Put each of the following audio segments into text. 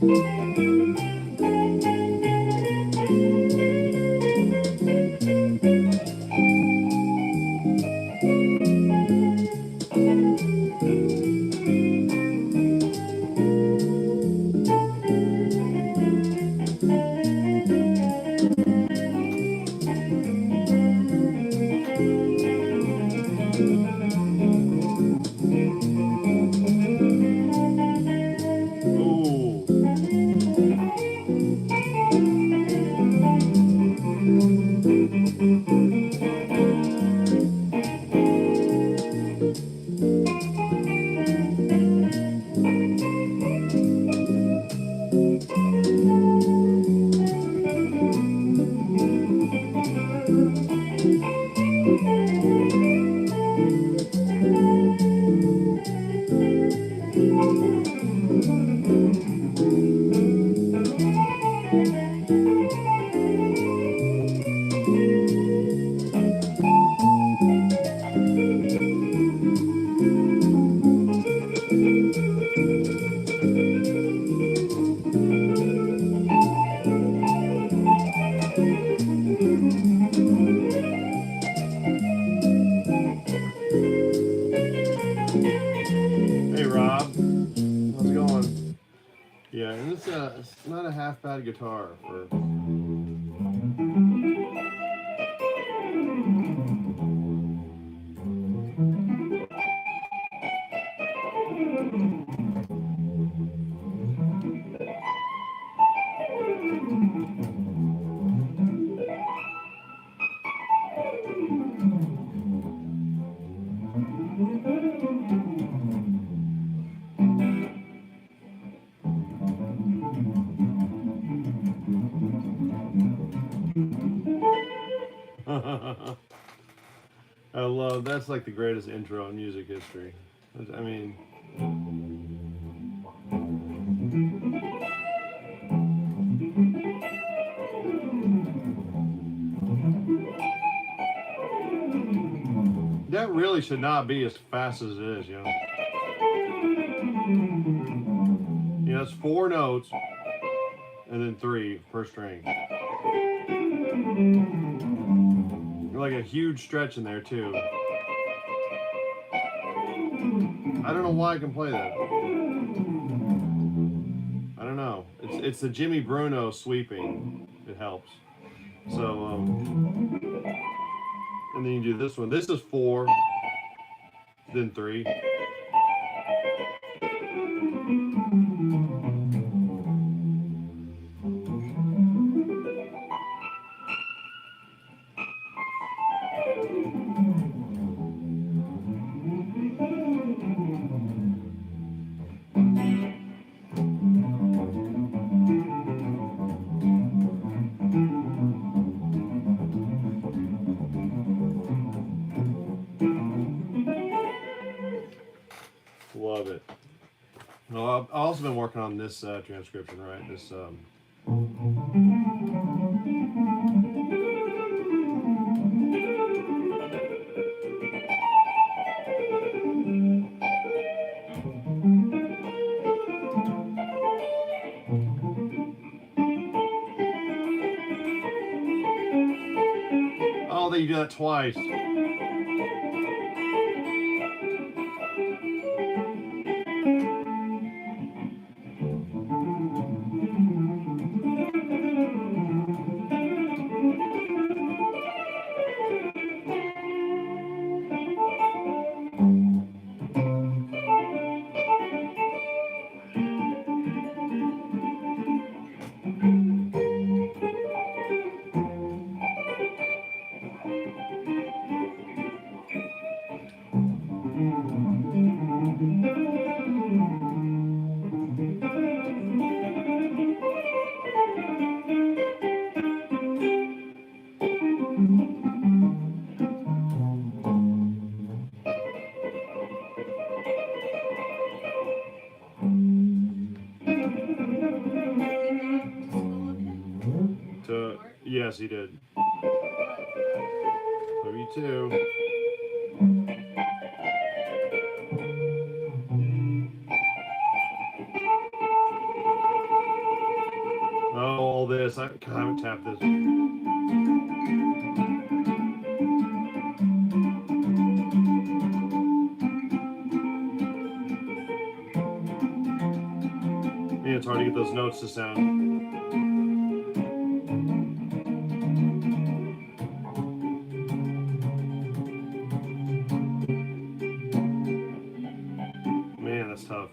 Hey Rob, how's it going? Yeah, and it's not a half bad guitar for. I love that's like the greatest intro in music history. I mean, that really should not be as fast as it is, you know. You know, it's four notes and then three per string. Like a huge stretch in there too. I don't know why I can play that. I don't know. It's the Jimmy Bruno sweeping. It helps. So and then you do this one. This is four, then three. Love it. Well, I've also been working on this transcription, right? This. Oh, they do that twice. Yes, he did. Love you too. all this. I haven't tapped this. Yeah, it's hard to get those notes to sound. Man, that's tough.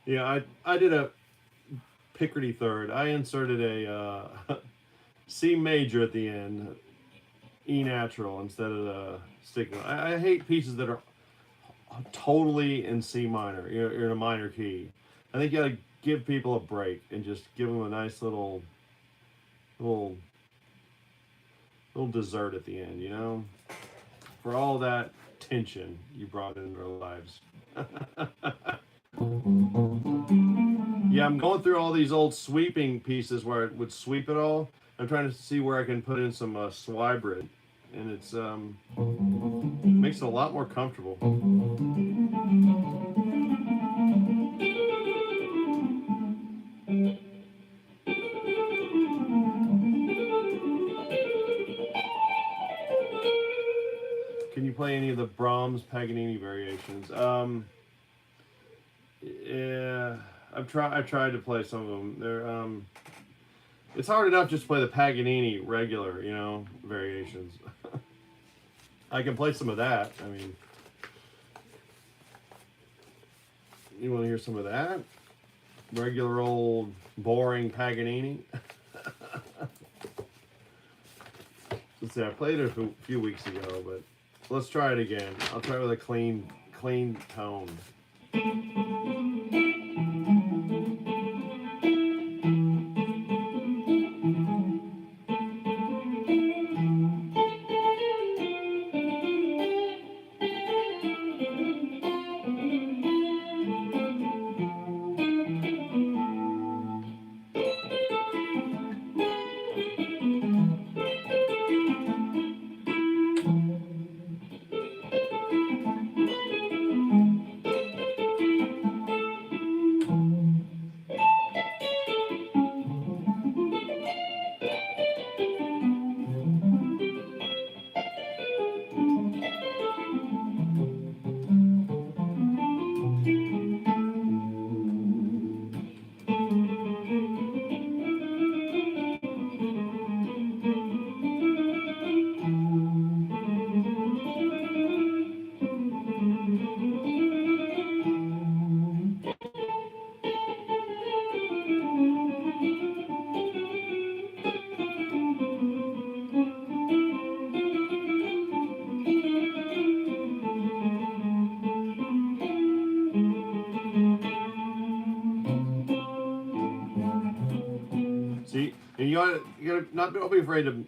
Yeah, I did a Picardy third. I inserted a C major at the end, E natural instead of the sticking. I hate pieces that are totally in C minor. You're in a minor key. I think you gotta give people a break and just give them a nice little dessert at the end, you know, for all that tension you brought into their lives. Yeah, I'm going through all these old sweeping pieces where I would sweep it all. I'm trying to see where I can put in some Swybrid, and it's makes it a lot more comfortable. Can you play any of the Brahms Paganini variations? Yeah, I've tried to play some of them. They're it's hard enough just to play the Paganini regular, you know, variations. I can play some of that. I mean, you want to hear some of that? Regular old boring Paganini. Let's see, I played it a few weeks ago, but let's try it again. I'll try it with a clean tone. See, and you gotta not be afraid to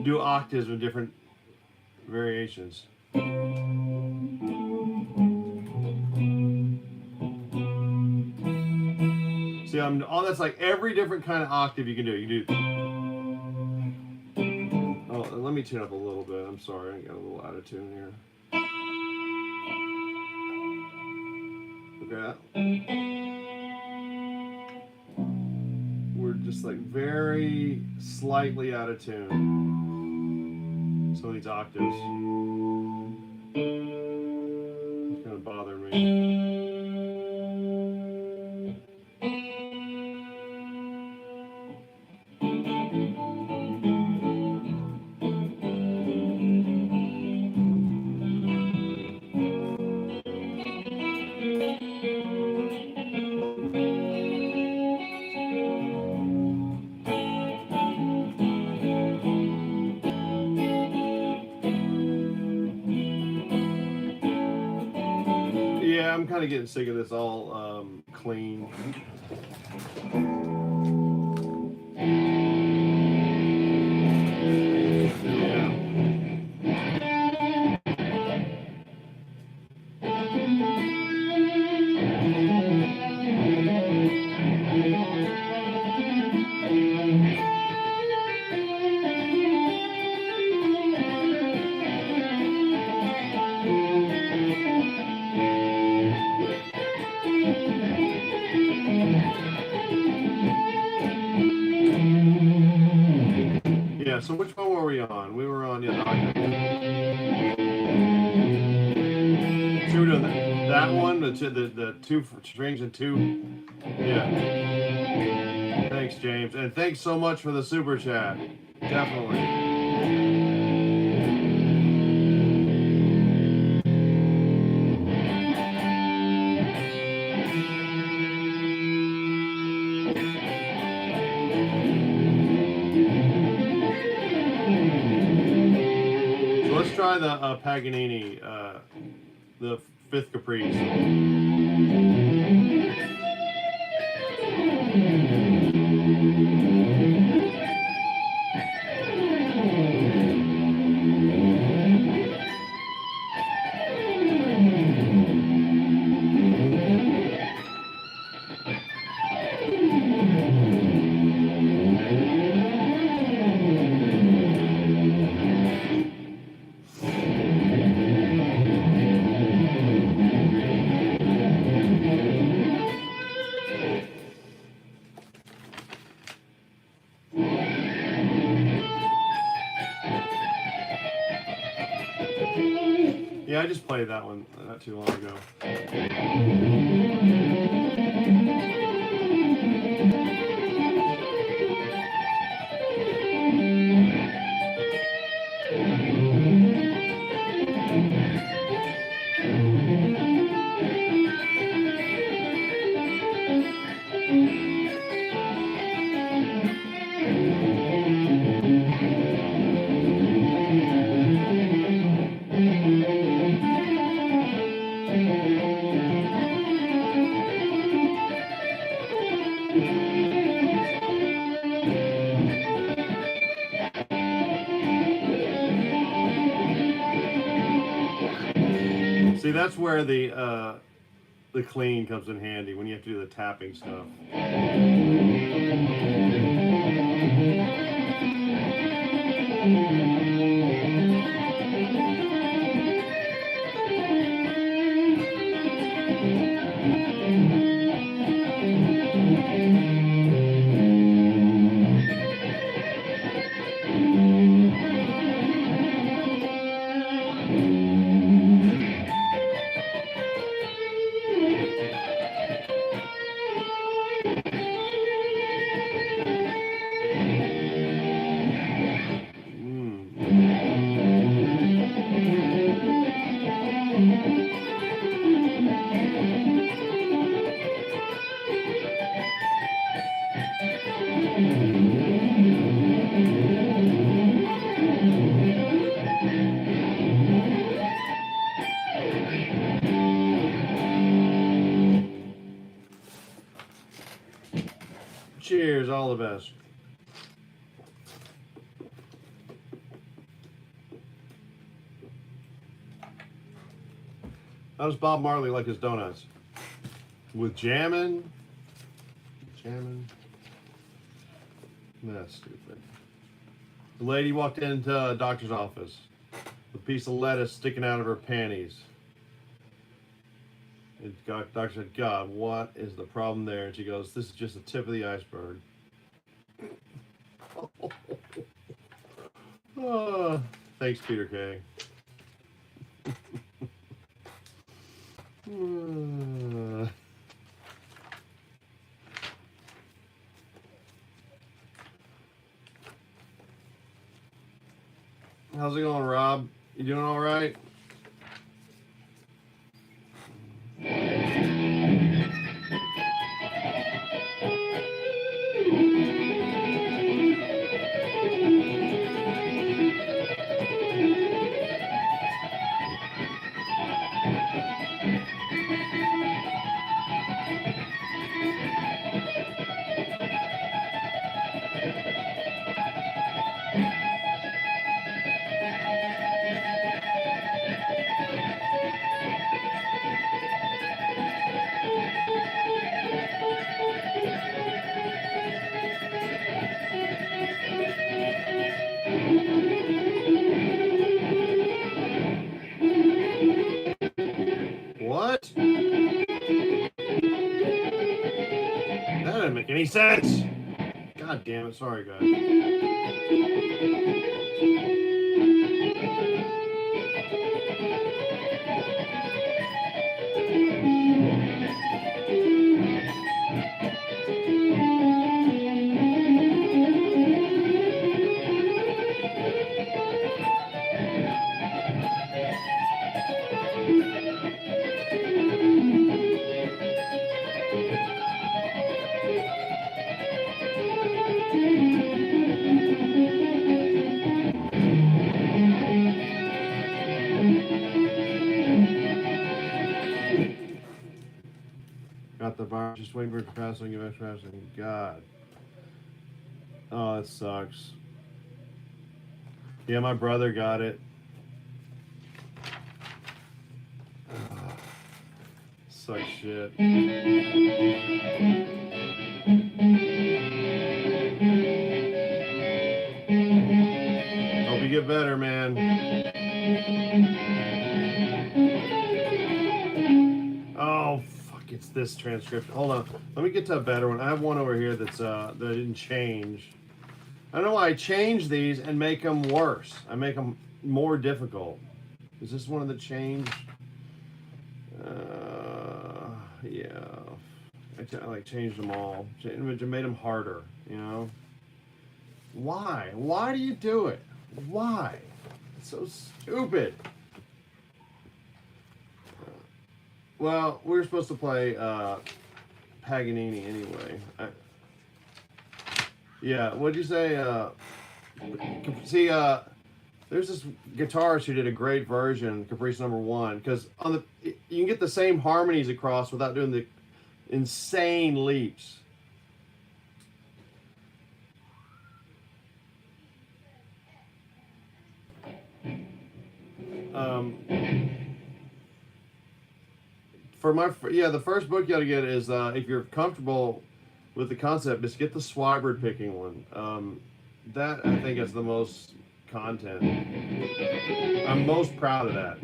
do octaves with different variations. See, that's like every different kind of octave you can do. You do. Oh, let me tune up a little bit. I'm sorry, I got a little out of tune here. Okay. We're just like very slightly out of tune. Some of these octaves. It's kind of bothering me. of getting sick of this all clean. Yeah, so which one were we on? We were on, so we were doing that one, the two strings and two. Yeah. Thanks, James. And thanks so much for the super chat. Definitely. Try the Paganini, the Fifth Caprice. Yeah, I just played that one not too long ago. See, that's where the clean comes in handy when you have to do the tapping stuff. Cheers, all the best. How does Bob Marley like his donuts? With jamming? Jamming? That's stupid. The lady walked into a doctor's office with a piece of lettuce sticking out of her panties. The doctor said, God, what is the problem there? And she goes, this is just the tip of the iceberg. Oh, thanks, Peter K. How's it going, Rob? You doing all right? any sense. God damn it. Sorry, guys. Got the virus, just waiting for it to pass on you extra passing. God. Oh, that sucks. Yeah, my brother got it. Sucks shit. Hope you get better, man. Oh, fuck, it's this transcription. Hold on. Let me get to a better one. I have one over here that's that I didn't change. I don't know why I change these and make them worse. I make them more difficult. Is this one of the change? Yeah. I like changed them all. Made them harder, you know? Why? Why do you do it? Why? It's so stupid. Well, we were supposed to play Paganini anyway. Yeah, what'd you say? See, there's this guitarist who did a great version, Caprice Number 1, because on the you can get the same harmonies across without doing the insane leaps. The first book you got to get is if you're comfortable with the concept, just get the Swibert picking one. That I think is the most content. I'm most proud of that.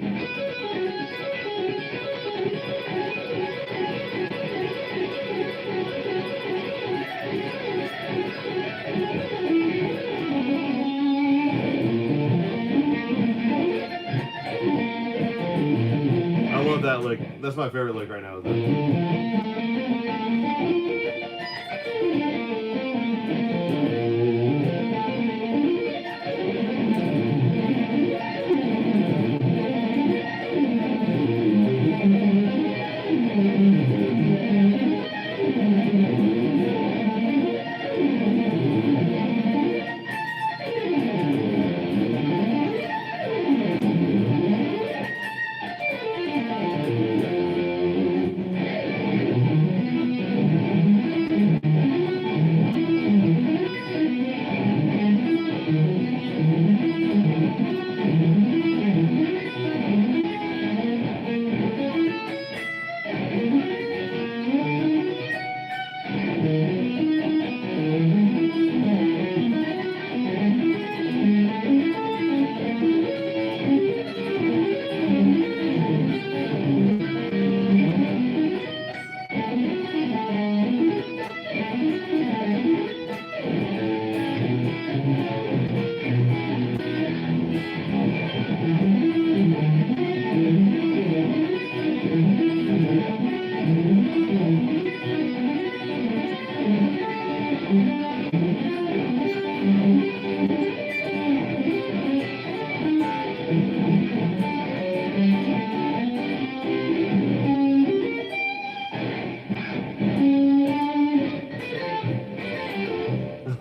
I love that lick. That's my favorite lick right now.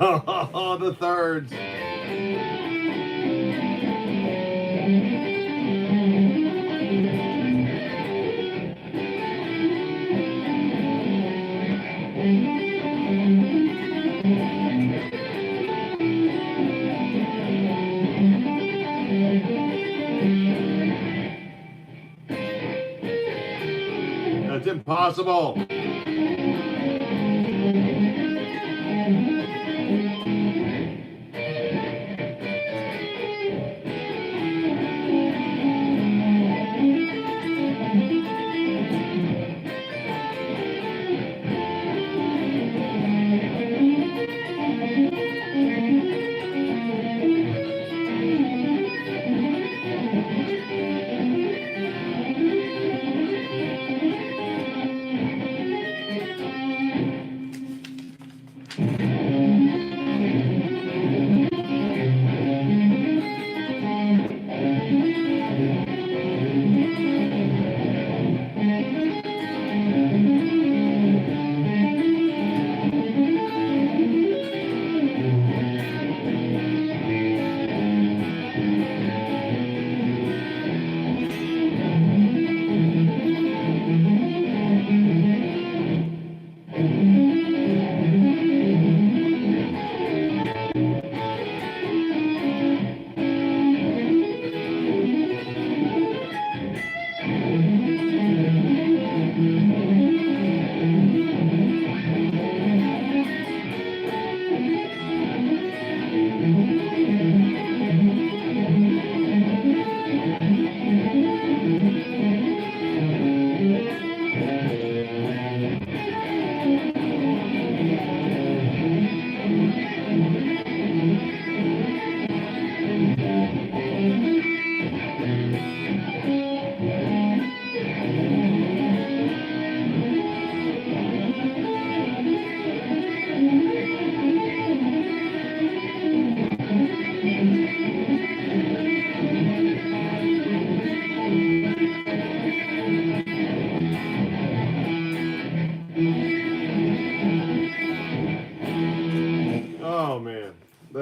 Oh, the thirds. That's impossible.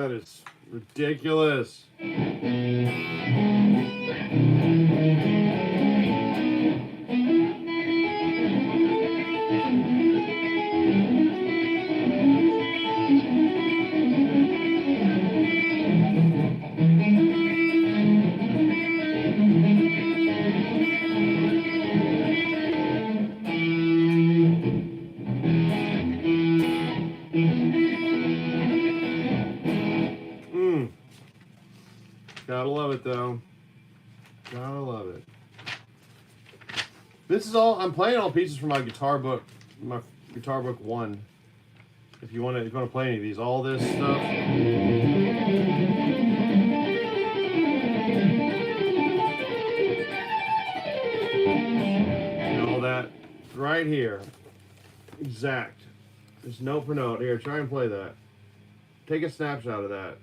That is ridiculous. Gotta love it though. Gotta love it. This is all I'm playing all pieces from my guitar book 1. If you want to play any of these, all this stuff. And all that right here. Exact. Just note for note. Here, try and play that. Take a snapshot of that.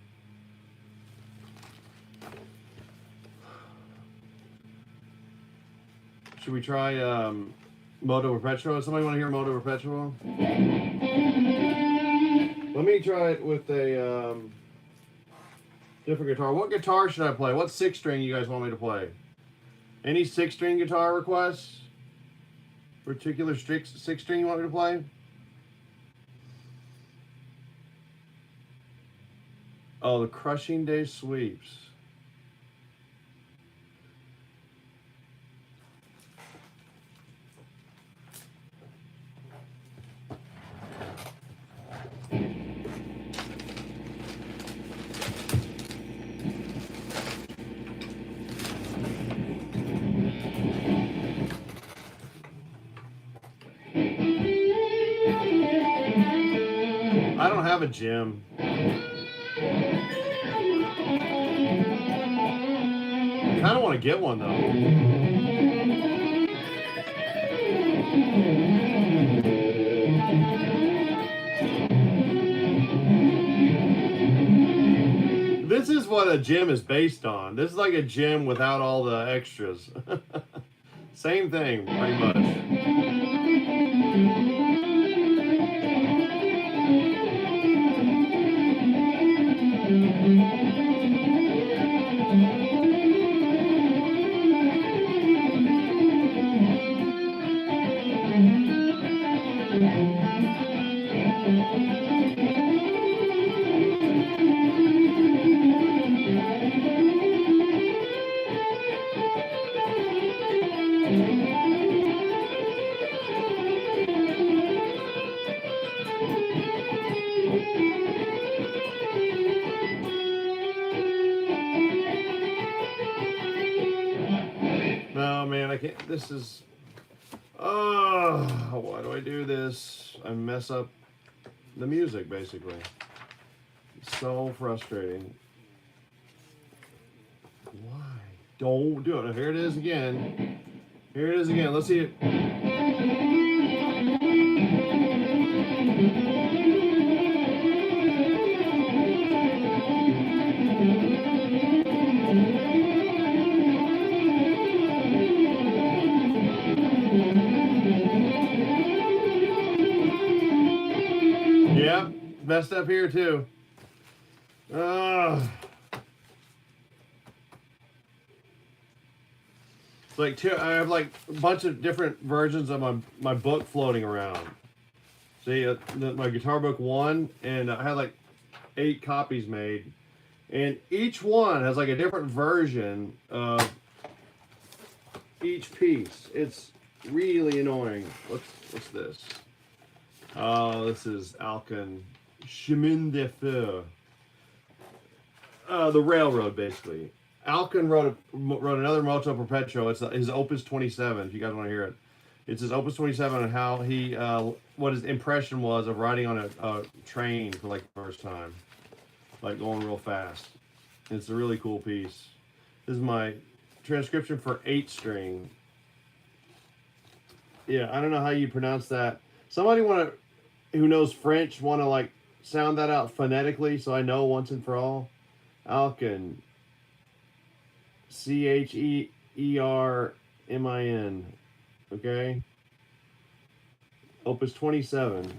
Should we try Moto Perpetuo? Somebody want to hear Moto Perpetuo? Let me try it with a different guitar. What guitar should I play? What 6-string you guys want me to play? Any 6-string guitar requests? Particular 6-string you want me to play? Oh, the Crushing Day Sweeps. I don't have a gym. I kind of want to get one though. This is what a gym is based on. This is like a gym without all the extras. Same thing, pretty much. No, man, I can't. This is. Oh, why do I do this? I mess up the music, basically. It's so frustrating. Why? Don't do it. Here it is again. Here it is again. Let's see it. Yeah, messed up here too. Like I have like a bunch of different versions of my book floating around. See, my guitar book 1, and I had like 8 copies made, and each one has like a different version of each piece. It's really annoying. What's this? Oh, this is Alkan Chemin de Fer. The railroad, basically. Alkan wrote another Moto Perpetuo. It's his Opus 27. If you guys want to hear it, it's his Opus 27 and how he what his impression was of riding on a train for like the first time, like going real fast. It's a really cool piece. This is my transcription for 8-string. Yeah, I don't know how you pronounce that. Somebody who knows French want to like sound that out phonetically so I know once and for all. Alkan. Cheermin. Okay? Opus 27.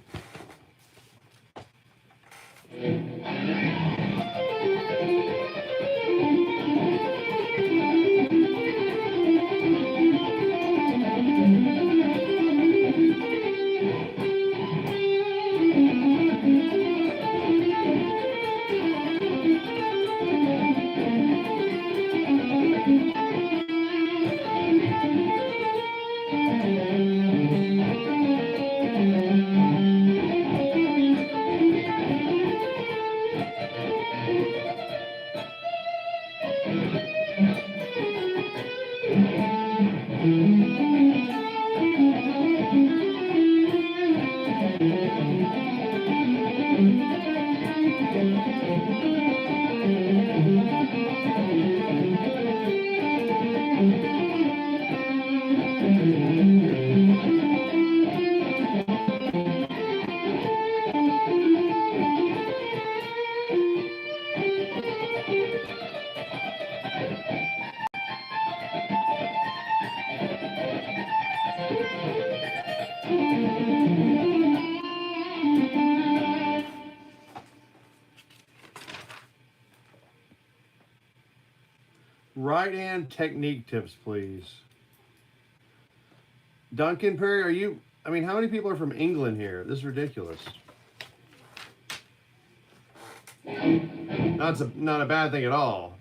Right hand technique tips, please. Duncan Perry, are you? I mean, how many people are from England here? This is ridiculous. Not a bad thing at all.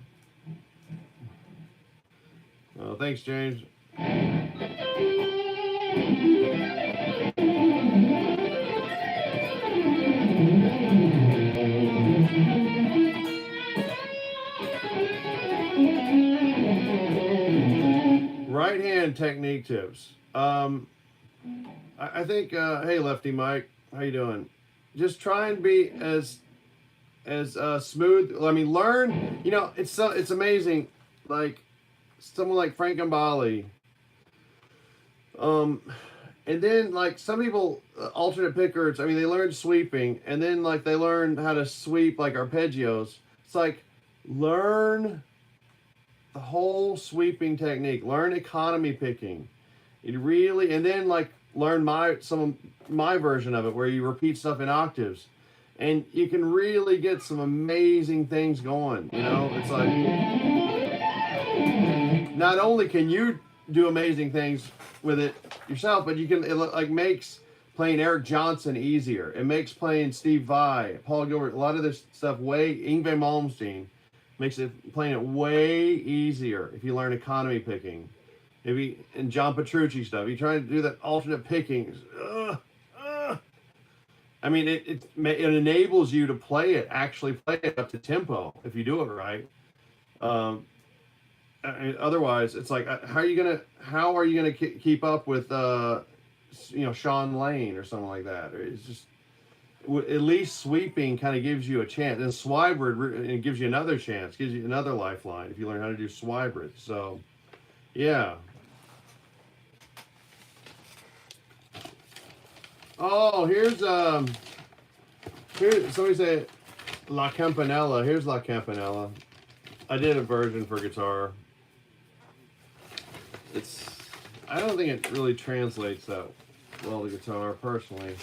Well, thanks, James. Right hand technique tips. I think. Hey, Lefty Mike, how you doing? Just try and be as smooth. I mean, learn. You know, it's amazing. Like someone like Frank Mbali. And then like some people alternate pickers. I mean, they learn sweeping, and then like they learn how to sweep like arpeggios. It's like learn the whole sweeping technique. Learn economy picking. It really, and then like learn my version of it where you repeat stuff in octaves, and you can really get some amazing things going. You know, it's like not only can you do amazing things with it yourself, but you can, it like makes playing Eric Johnson easier. It makes playing Steve Vai, Paul Gilbert, a lot of this stuff Yngwie Malmsteen makes it playing it way easier if you learn economy picking. Maybe and John Petrucci stuff. You try to do that alternate picking. I mean, it enables you to actually play it up to tempo if you do it right. Otherwise, it's like, how are you gonna keep up with Sean Lane or something like that? Or it's just at least sweeping kind of gives you a chance, and Swibert it gives you another chance, gives you another lifeline if you learn how to do Swibert. So, yeah. Oh, here's somebody say La Campanella. Here's La Campanella. I did a version for guitar. I don't think it really translates that well to guitar personally.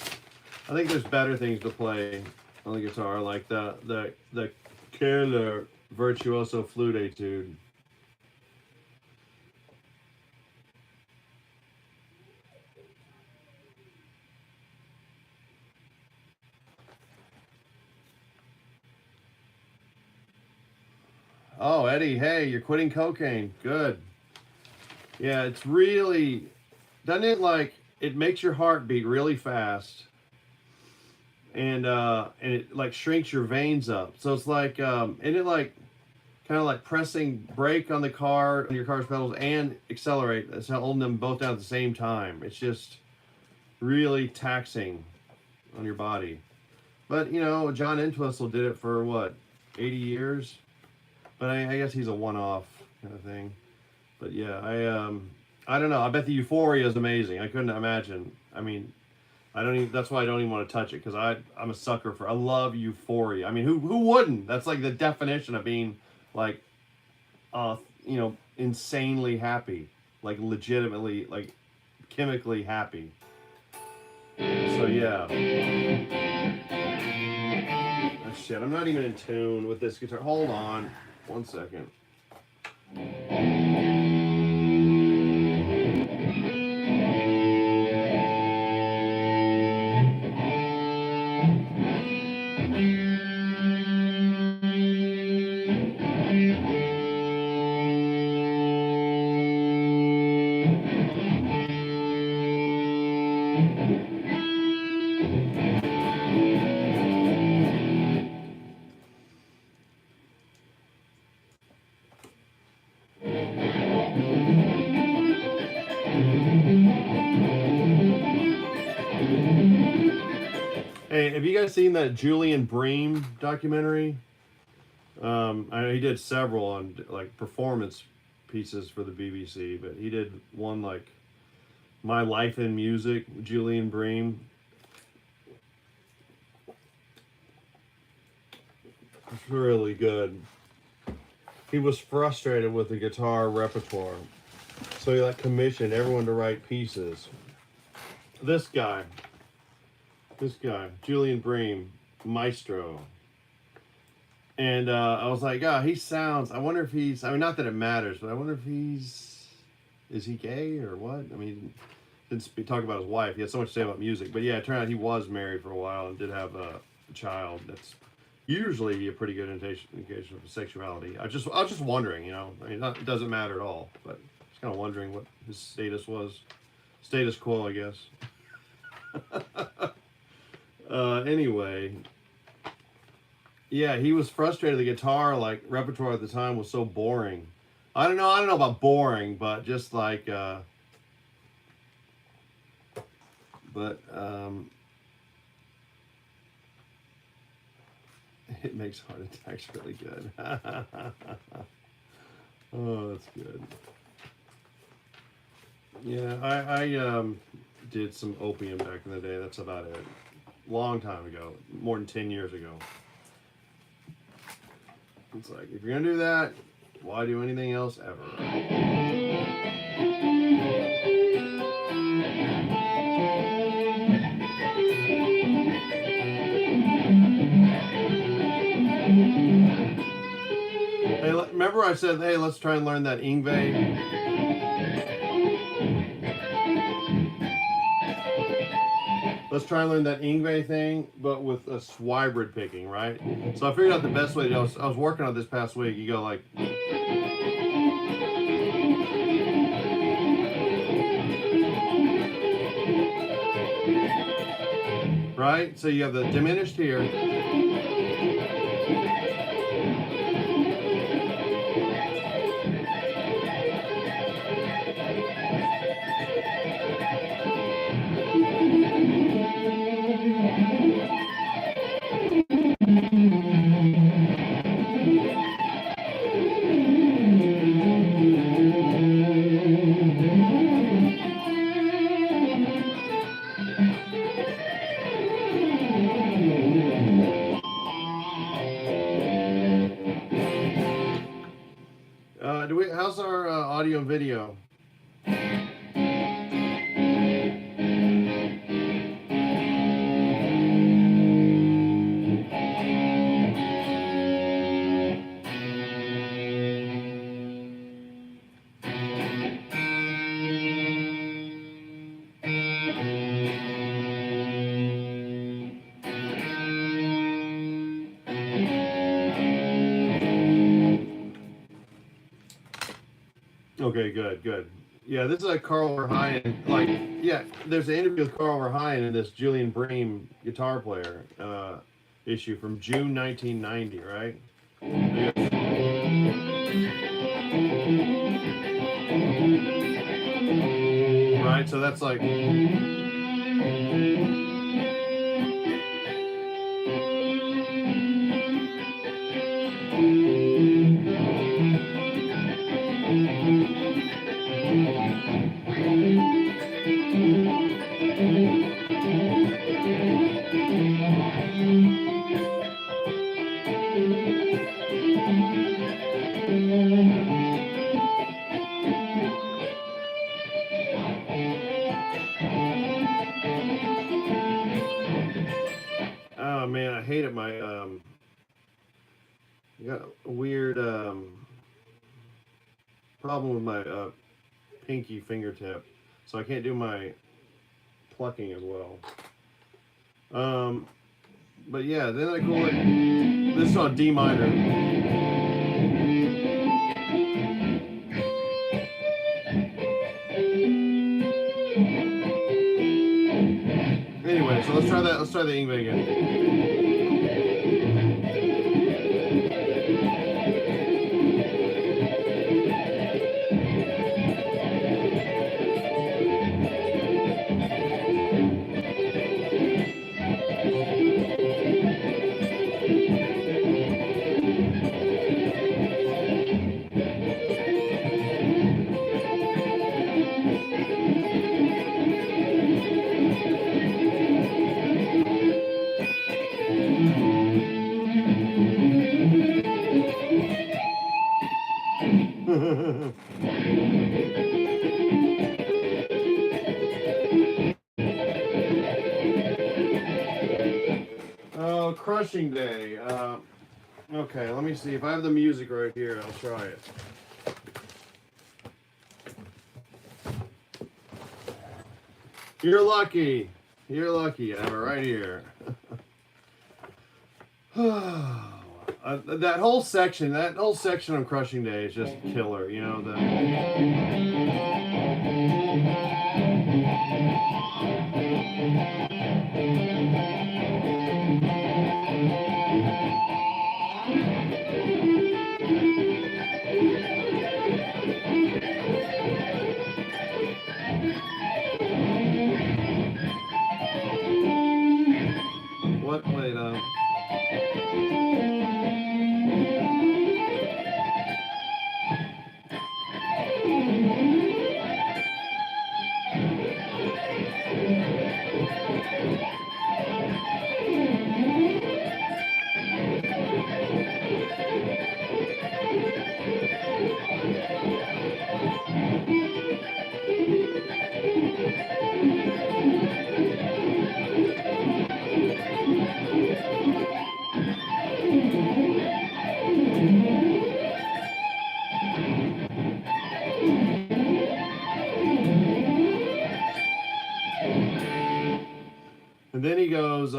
I think there's better things to play on the guitar, like the Keller Virtuoso Flute Etude. Oh, Eddie, hey, you're quitting cocaine. Good. Yeah, it's really, doesn't it like, it makes your heart beat really fast, and it like shrinks your veins up. So it's like, and it like, kind of like pressing brake on your car's pedals and accelerate. It's holding them both down at the same time. It's just really taxing on your body. But, you know, John Entwistle did it for what, 80 years? But I guess he's a one-off kind of thing. But yeah, I don't know. I bet the Euphoria is amazing. I couldn't imagine. I mean, that's why I don't even want to touch it, because I'm a sucker I love Euphoria. I mean, who wouldn't? That's like the definition of being like, insanely happy, like legitimately, like chemically happy. So yeah. Oh, shit, I'm not even in tune with this guitar. Hold on. 1 second. Hey, have you guys seen that Julian Bream documentary? I know he did several on like performance pieces for the BBC, but he did one like My Life in Music, Julian Bream. It's really good. He was frustrated with the guitar repertoire, so he like commissioned everyone to write pieces. This guy, Julian Bream, maestro. And I was like, oh, he sounds. I wonder if he's. I mean, not that it matters, but I wonder if he's. Is he gay or what? I mean, didn't talk about his wife. He had so much to say about music, but yeah, it turned out he was married for a while and did have a child. That's usually a pretty good indication of sexuality. I was just wondering, you know. I mean, it doesn't matter at all, but just kind of wondering what his status was. Status quo, I guess. Anyway, yeah, he was frustrated. The guitar like repertoire at the time was so boring. I don't know about boring, but just like it makes heart attacks really good. Oh, that's good. Yeah, I did some opium back in the day. That's about it. Long time ago, more than 10 years ago. It's like, if you're gonna do that, why do anything else ever? Hey, remember I said, hey, let's try and learn that Yngwie. Let's try and learn that Yngwie thing, but with a swybrid picking, right? So I figured out the best way to do it. I was working on this past week. You go like... Right? So you have the diminished here. How's our audio and video? Okay, good. Yeah, this is like Carl Verheyen. Like, yeah, there's an interview with Carl Verheyen in this Julian Bream guitar player issue from June 1990, right? Right, so that's like... Oh man, I hated my I got a weird problem with my pinky fingertip, so I can't do my plucking as well. But yeah, then I go like this is on D minor. Anyway, so let's try that. Let's try the Yngwie again. Oh, Crushing Day. Okay, let me see if I have the music right here. I'll try it. You're lucky. You're lucky. I have it right here. That whole section on Crushing Day is just killer. You know the. What? Wait. And then he goes.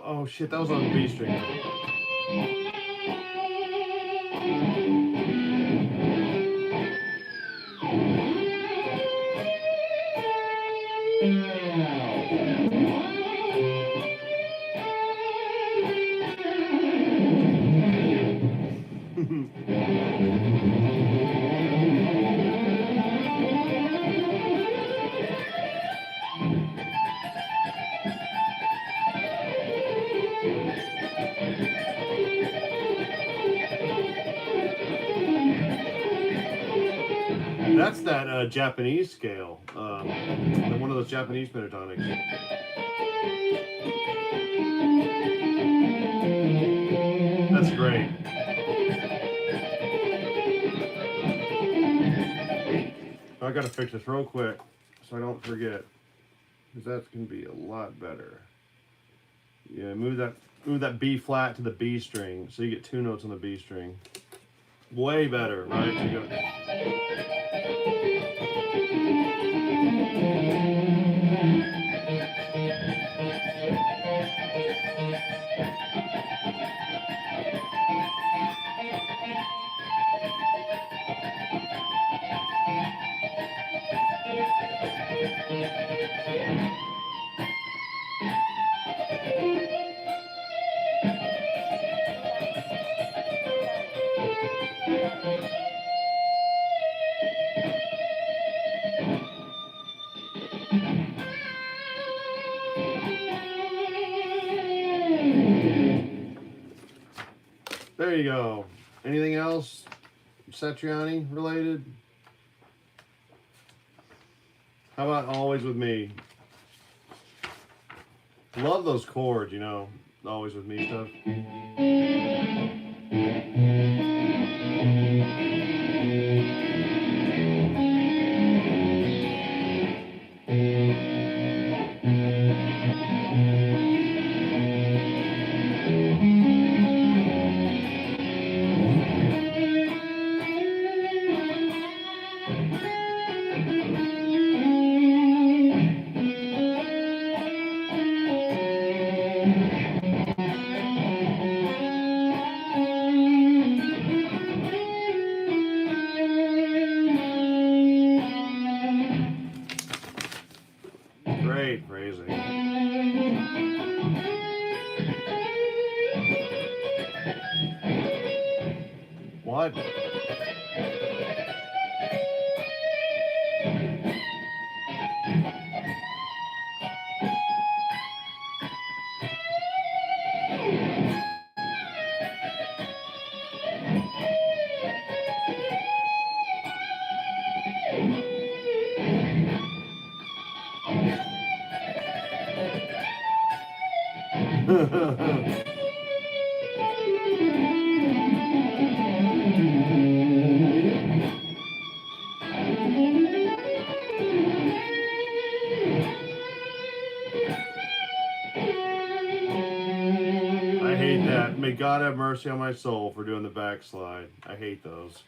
Oh shit! That was on the B string. That's that Japanese scale, one of those Japanese pentatonics. That's great. I gotta fix this real quick so I don't forget, because that's gonna be a lot better. Yeah, move that B flat to the B string, so you get two notes on the B string. Way better, right? So you go. There you go. Anything else Satriani related? How about Always With Me? Love those chords, you know, Always With Me stuff. that. I hate that. May God have mercy on my soul for doing the backslide. I hate those.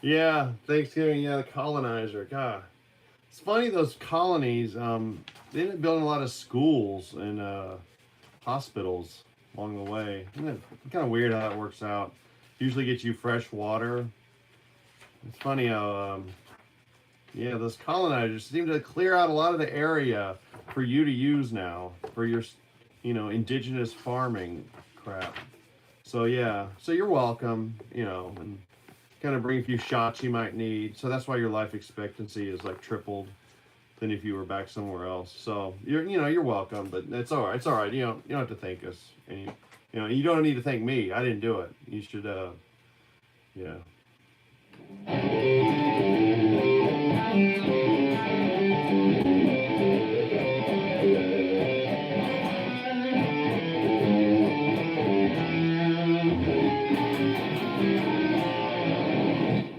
Yeah, Thanksgiving, yeah, the colonizer. God. It's funny, those colonies, they ended up building a lot of schools and hospitals along the way. Isn't it kind of weird how that works out? Usually get you fresh water. It's funny how, yeah, those colonizers seem to clear out a lot of the area for you to use now for your, indigenous farming crap. So yeah, so you're welcome, and kind of bring a few shots you might need. So that's why your life expectancy is like tripled than if you were back somewhere else. So you're welcome, but it's all right. It's all right. You don't have to thank us, and you don't need to thank me. I didn't do it. You should, yeah.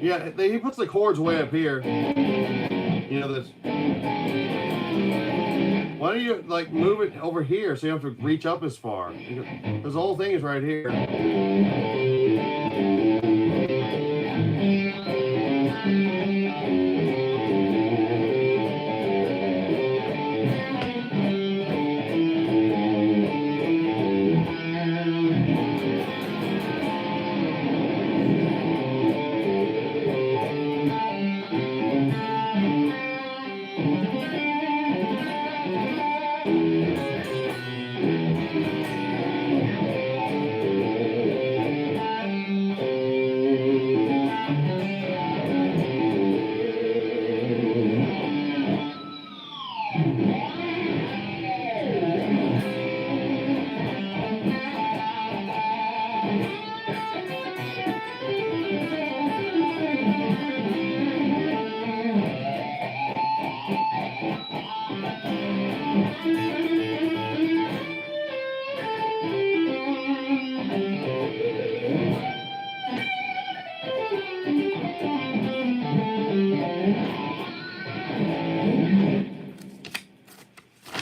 Yeah, he puts the chords way up here. This. Why don't you move it over here so you don't have to reach up as far? Because the whole thing is right here.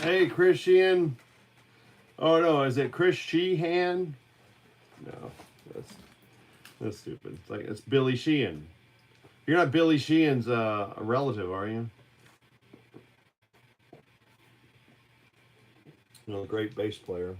Hey, Chris Sheehan. Oh no, is it Chris Sheehan? No, that's stupid. It's Billy Sheehan. You're not Billy Sheehan's a relative, are you? Great bass player.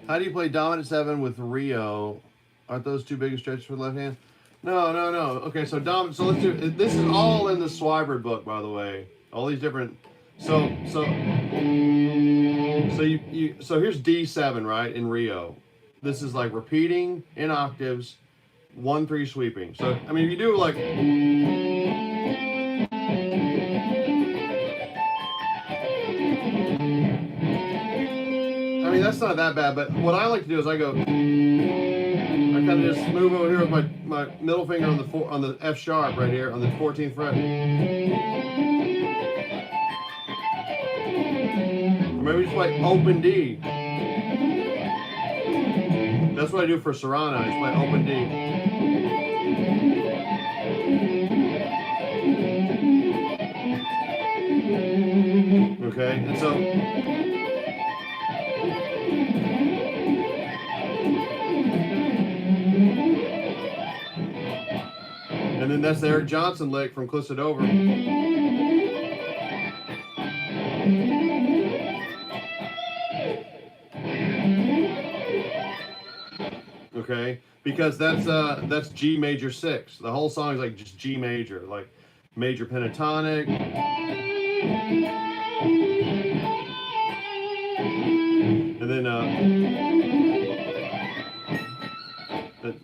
How do you play dominant 7 with Rio? Aren't those too big a stretch for the left hand? No, no, no. Okay, so so let's do. This is all in the Swibert book, by the way. All these different. So here's D7, right, in Rio. This is like repeating in octaves, 1-3 sweeping. So I mean, if you do like. I mean, that's not that bad, but what I like to do is I kind of just move over here with my middle finger on the F sharp right here on the 14th fret. Or maybe just play open D. That's what I do for Serrano. I just play open D. Okay, and so. And then that's the Eric Johnson lick from Cliffs of Dover. Okay, because that's G major 6. The whole song is like just G major, like major pentatonic. And then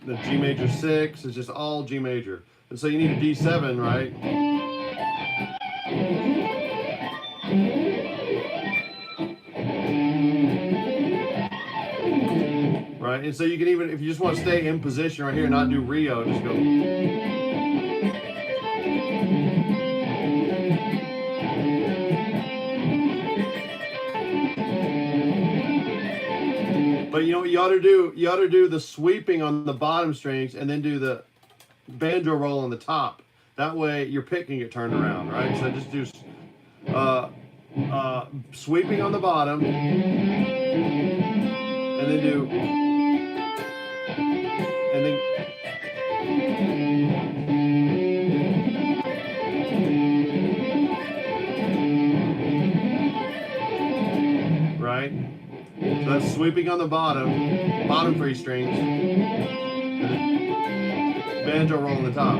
the G major 6 is just all G major. And so you need a D7, right? Right? And so you can even, if you just want to stay in position right here and not do Rio, just go. But you know what you ought to do? You ought to do the sweeping on the bottom strings and then do the banjo roll on the top. That way your pick can get turned around, right? So just do sweeping on the bottom and then do right? So that's sweeping on the bottom 3 strings, banjo roll on the top.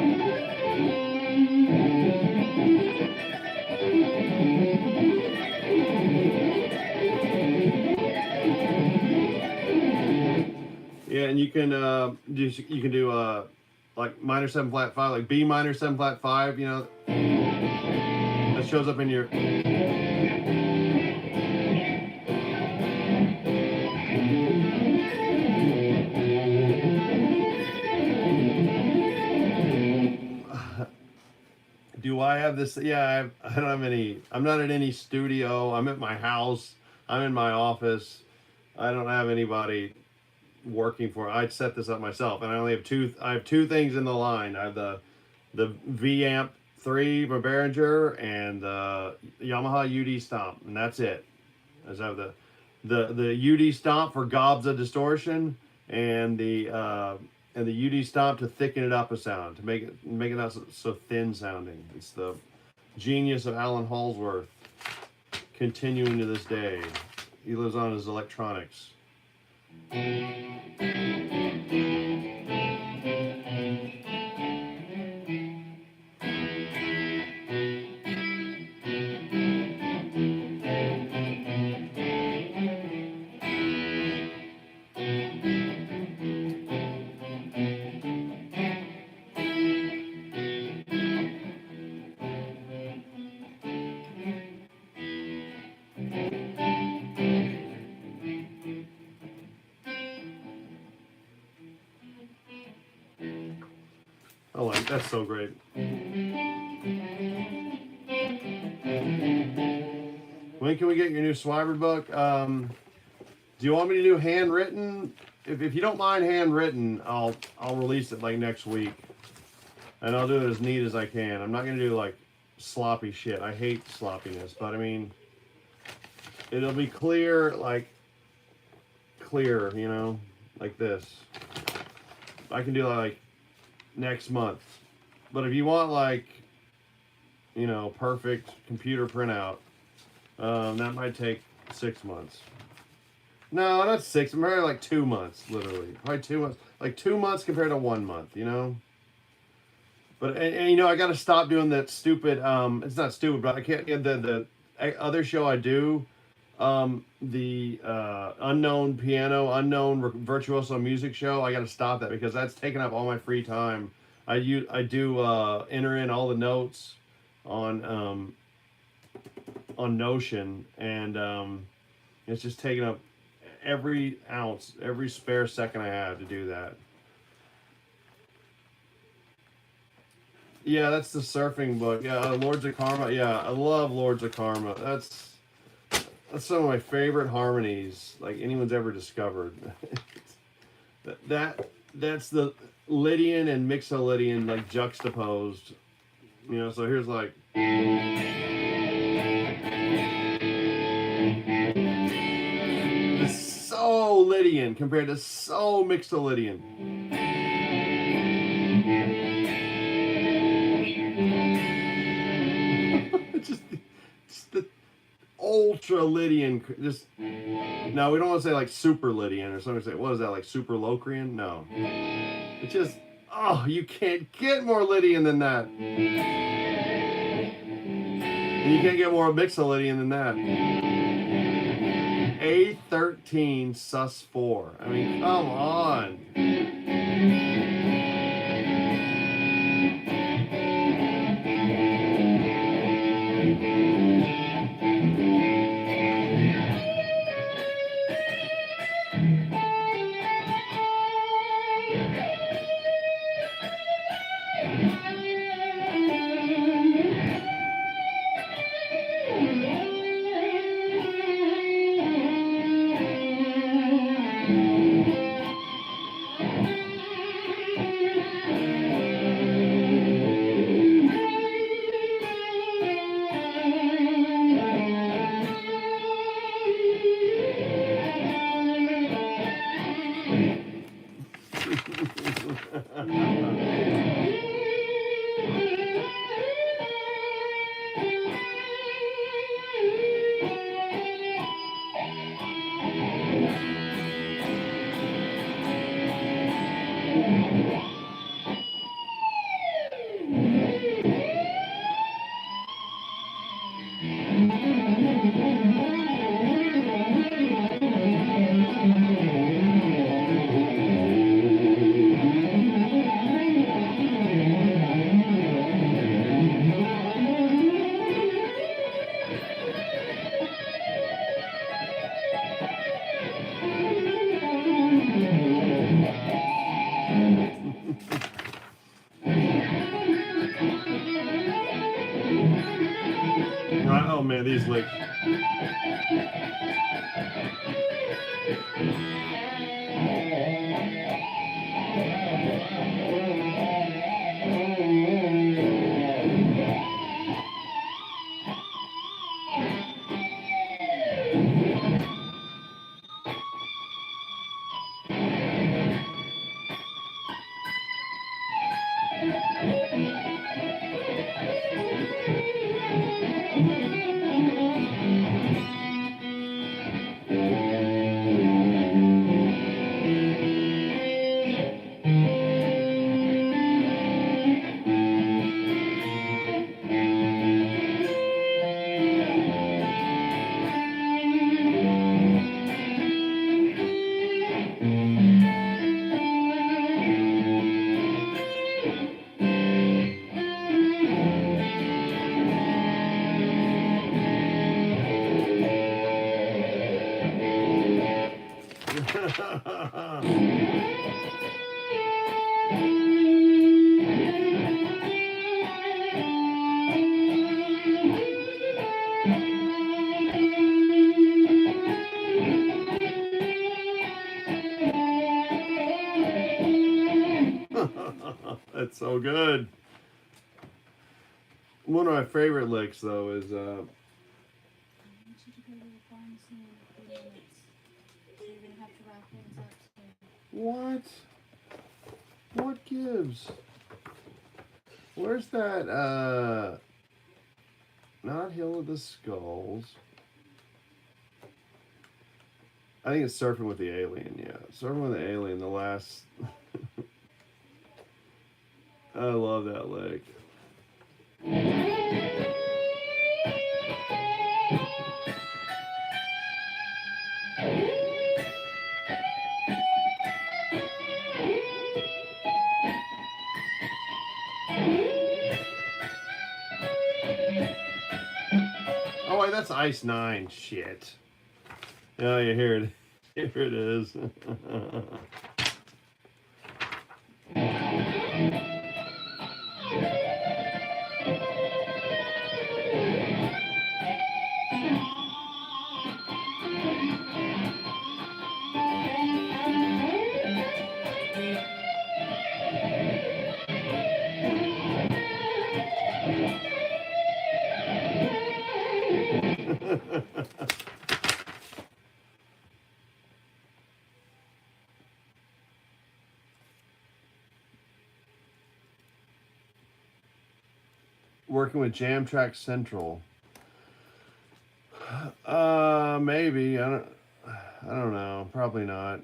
Yeah, and you can do like minor 7 flat 5, like B minor 7 flat 5. You know, that shows up in your. Do I have this? Yeah, I don't have any. I'm not at any studio. I'm at my house. I'm in my office. I don't have anybody working for it. I'd set this up myself, and I only have two. I have 2 things in the line. I have the V Amp 3 from Behringer and the Yamaha UD Stomp, and that's it. I just have the UD Stomp for gobs of distortion, and the UD Stomp to thicken it up a sound, to make it not so thin sounding. It's the genius of Alan Halsworth, continuing to this day. He lives on his electronics. Oh, that's so great. When can we get your new Swibert book? Do you want me to do handwritten? If you don't mind handwritten, I'll release it like next week, and I'll do it as neat as I can. I'm not gonna do like sloppy shit. I hate sloppiness, but I mean, it'll be clear, you know, like this. I can do like next month, but if you want like, you know, perfect computer printout, that might take 6 months. No, not 6. Maybe like 2 months, literally. Probably 2 months. Like 2 months compared to 1 month, you know? But, and you know, I got to stop doing that stupid, it's not stupid, but I can't get the other show I do, the unknown piano, unknown virtuoso music show. I got to stop that because that's taking up all my free time. I do enter in all the notes on Notion, and it's just taking up every ounce, every spare second I have to do that. Yeah, that's the surfing book. Yeah, Lords of Karma. Yeah, I love Lords of Karma. That's some of my favorite harmonies like anyone's ever discovered. That's the Lydian and Mixolydian like juxtaposed. You know, so here's like it's so Lydian compared to so Mixolydian. just the ultra Lydian. Just no, we don't want to say like super Lydian or something. Say what is that like super Locrian? No, it's just you can't get more Lydian than that. And you can't get more Mixolydian than that. A13 sus 4. I mean, come on. Oh man, these licks. That's so good. One of my favorite licks, though, is what? What gives? Where's that? Not Hill of the Skulls. I think it's Surfing with the Alien. Yeah, Surfing with the Alien. The last. I love that lick. Oh wait, that's Ice Nine. Shit. Oh, yeah, here it, here it is. Working with Jam Track Central. Maybe. I don't know. Probably not.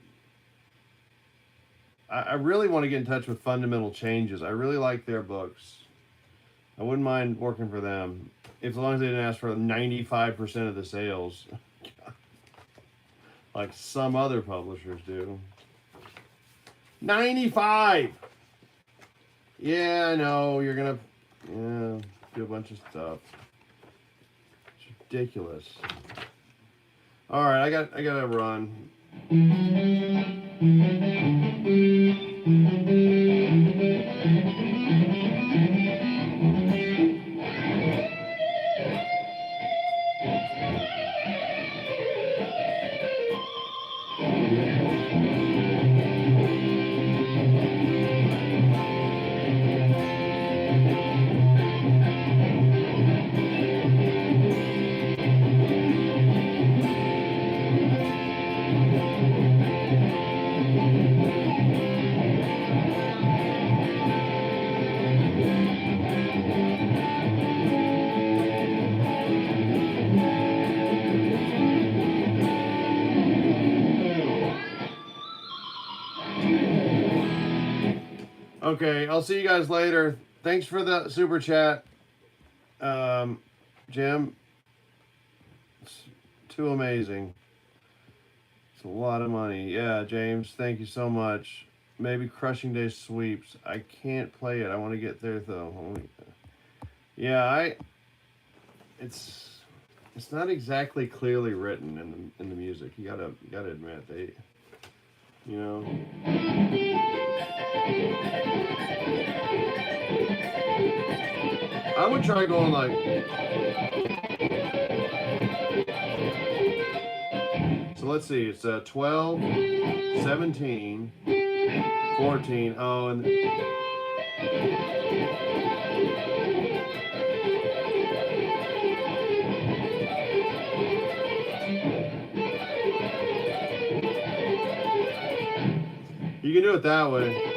I really want to get in touch with Fundamental Changes. I really like their books. I wouldn't mind working for them, as long as they didn't ask for 95% of the sales, like some other publishers do. 95. Yeah, I know you're gonna do a bunch of stuff. It's ridiculous. All right, I gotta run. Okay, I'll see you guys later. Thanks for the super chat, Jim. It's too amazing. It's a lot of money. Yeah, James, thank you so much. Maybe Crushing Day Sweeps. I can't play it. I want to get there though. Yeah, it's not exactly clearly written in the music. You gotta admit they, you know. I would try going like. So let's see. It's 12, 17, 14. Oh, and. You can do it that way.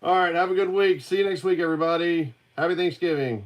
All right, have a good week. See you next week, everybody. Happy Thanksgiving.